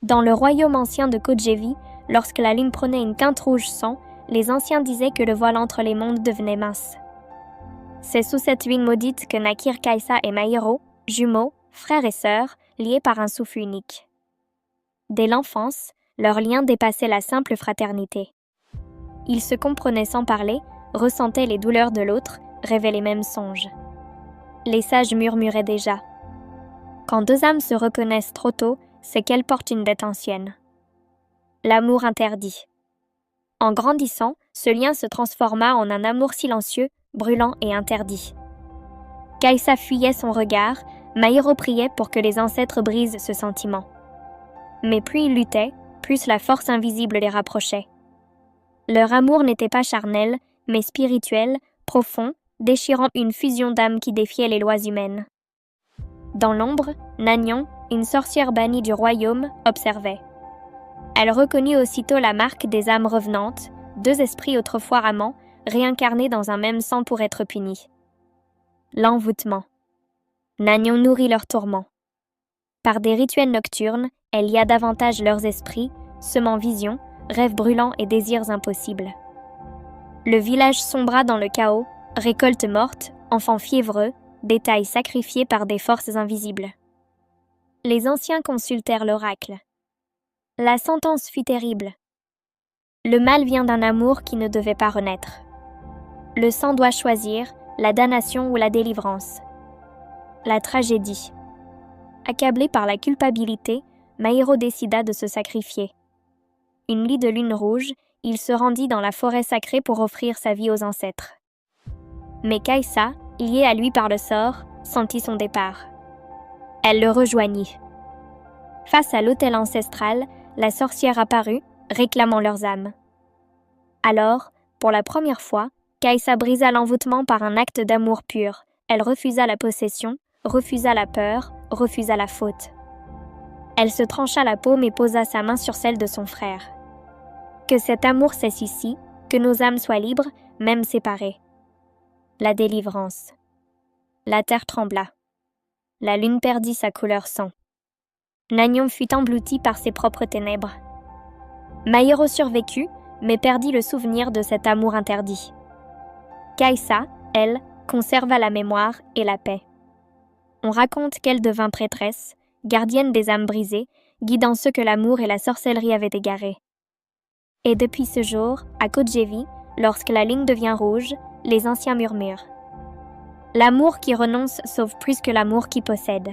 Dans le royaume ancien de Kojévi, lorsque la lune prenait une teinte rouge sang, les anciens disaient que le voile entre les mondes devenait mince. C'est sous cette lune maudite que naquirent Kaisa et Maïro, jumeaux, frères et sœurs, liés par un souffle unique. Dès l'enfance, leur lien dépassait la simple fraternité. Ils se comprenaient sans parler, ressentaient les douleurs de l'autre, rêvaient les mêmes songes. Les sages murmuraient déjà. Quand deux âmes se reconnaissent trop tôt, c'est qu'elles portent une dette ancienne. L'amour interdit. En grandissant, ce lien se transforma en un amour silencieux, brûlant et interdit. Kaisa fuyait son regard, Maïro priait pour que les ancêtres brisent ce sentiment. Mais plus ils luttaient, plus la force invisible les rapprochait. Leur amour n'était pas charnel, mais spirituel, profond, déchirant une fusion d'âmes qui défiait les lois humaines. Dans l'ombre, Nagnon, une sorcière bannie du royaume, observait. Elle reconnut aussitôt la marque des âmes revenantes, deux esprits autrefois amants, réincarnés dans un même sang pour être punis. L'envoûtement. Nagnon nourrit leurs tourments. Par des rituels nocturnes, elle lia davantage leurs esprits, semant visions, rêves brûlants et désirs impossibles. Le village sombra dans le chaos, récolte morte, enfants fiévreux, détails sacrifiés par des forces invisibles. Les anciens consultèrent l'oracle. La sentence fut terrible. Le mal vient d'un amour qui ne devait pas renaître. Le sang doit choisir, la damnation ou la délivrance. La tragédie. Accablé par la culpabilité, Maïro décida de se sacrifier. Une lie de lune rouge, il se rendit dans la forêt sacrée pour offrir sa vie aux ancêtres. Mais Kaisa, liée à lui par le sort, sentit son départ. Elle le rejoignit. Face à l'autel ancestral, la sorcière apparut, réclamant leurs âmes. Alors, pour la première fois, Kaisa brisa l'envoûtement par un acte d'amour pur. Elle refusa la possession, refusa la peur, refusa la faute. Elle se trancha la paume et posa sa main sur celle de son frère. Que cet amour cesse ici, que nos âmes soient libres, même séparées. La délivrance. La terre trembla. La lune perdit sa couleur sang. Nagnon fut englouti par ses propres ténèbres. Maïro survécut, mais perdit le souvenir de cet amour interdit. Kaisa, elle, conserva la mémoire et la paix. On raconte qu'elle devint prêtresse, gardienne des âmes brisées, guidant ceux que l'amour et la sorcellerie avaient égarés. Et depuis ce jour, à Kojévi, lorsque la ligne devient rouge, les anciens murmurent. L'amour qui renonce sauve plus que l'amour qui possède.